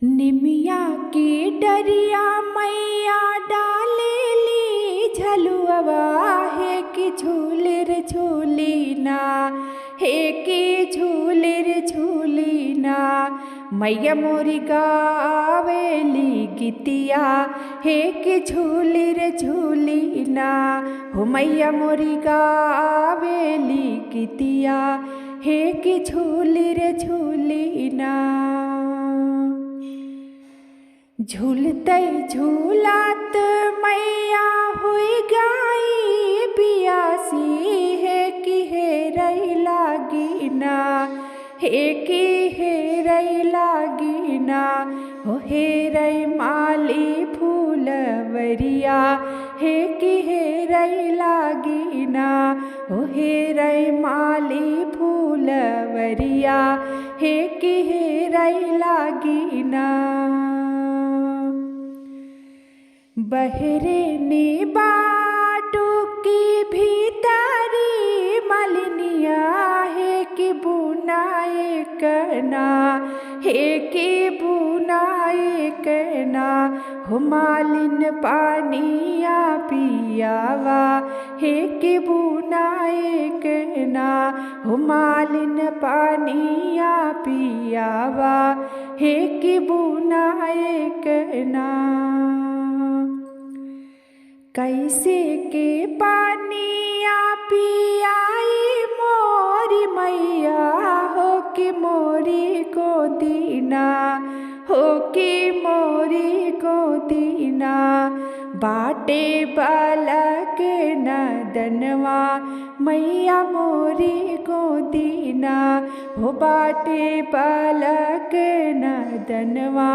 निमिया की डरिया मैया डालेली झलुआ हे कि झूलिर झूलीना हे कि झूलिर झूलीना मैया मोरी गावेली गीतिया हे कि झूलिर झूलीना हो मैया मोरी गावेली गीतिया हे कि झूलिर झूलीना। झूलते झूलत मैया हुई गाई बियासी हे कि हेरई लागिना हे कि हेरई लागिना हो हेरई माली फूलवरिया हे कि हेरई लागिना हो हेरई माली फूलवरिया हे कि हेरई लागिना। बहरे ने बाटू की भीतरी मलिनिया हे कि बुनाए करना हे कि बुनाए करना हो मालिन पानिया पियावा हे कि बुनाए करना हो मालिन पानिया पियावा हे कि बुनाए करना। कैसे के पानिया पियाई मोरी मैया हो कि मोरी को दीना हो कि मोरी को दीना बाटे बालक नदनवा मैया मोरी को दीना हो बाटे बालक नदनवा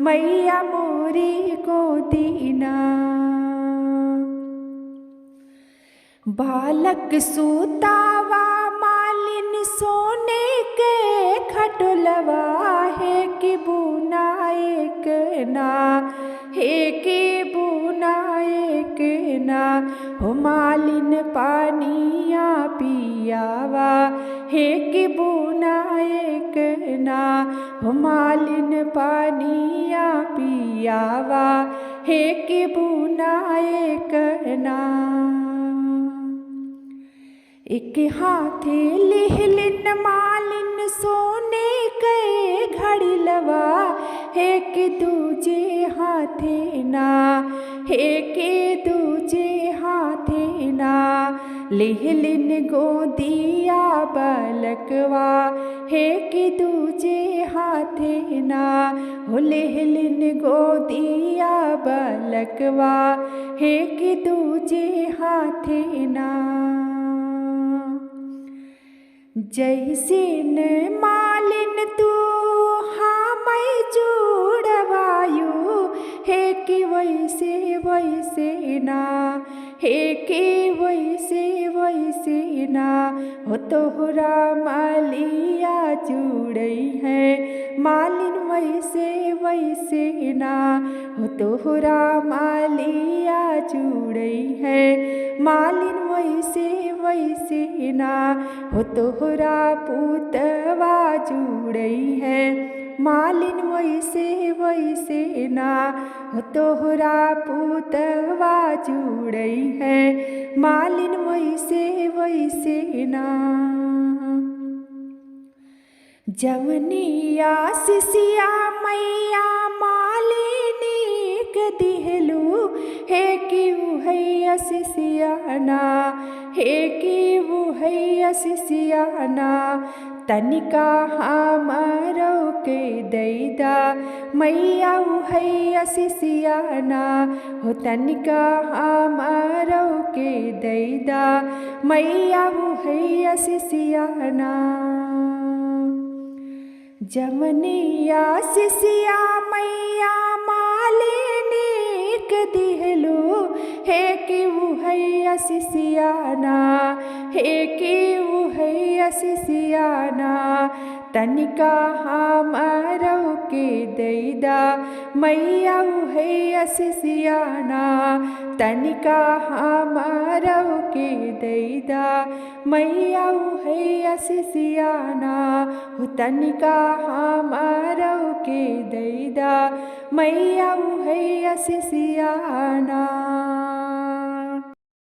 मैया मोरी को दीना। बालक सूतावा मालिन सोने के खटुलवा हे कि बुनाए करना हे कि बुनाए करना हो मालिन पानिया पियावा हे कि बुनाए करना हो मालिन पानिया पियावा हे कि बुनाए करना। एक हाथे लिहलिन मालिन सोने के घड़िलवा हे कि दूजे हाथे ना हे कि दूजे हाथे ना लिहलिन गोदिया बलकवा हे कि दूजे हाथे ना हो लिहलिन गोदिया बलकवा हे कि दूजे हाथे ना। जैसे न मालिन तू हाँ मैं जुड़वायु हे कि वैसे वैसे ना हे कि वैसे वैसे ना हो तोहरा मालिया जुड़ई है मालिन वैसे वैसे ना हो तोहरा मालिया जुड़ई है मालिन वैसे वैसे ना हो तोहरा पुतवा जुड़ई है मालिन वैसे वैसे ना हो तोहरा पुतवा जुड़ई है मालिन वैसे वैसे ना। जवनिया सिसिया मैया मालिनी के दिहलू हे कि वही सिसियाना हे कि वही सिसियाना तनिका हमारो के दैदा मैया वही सिसियाना हो तनिका हमारो के दैदा मैया वही सिसियाना। जमनिया सिसिया मैया मालिनी के दिहलू हे कि वही सिसियाना हे कि वही सिसियाना तनिका हमारो के दैदा मैया वही सिसियाना तनिका हमारो के दैदा मैया वही सिसियाना हो तनिका हमारो के दैदा। दा मैया उहैया सिसियाना।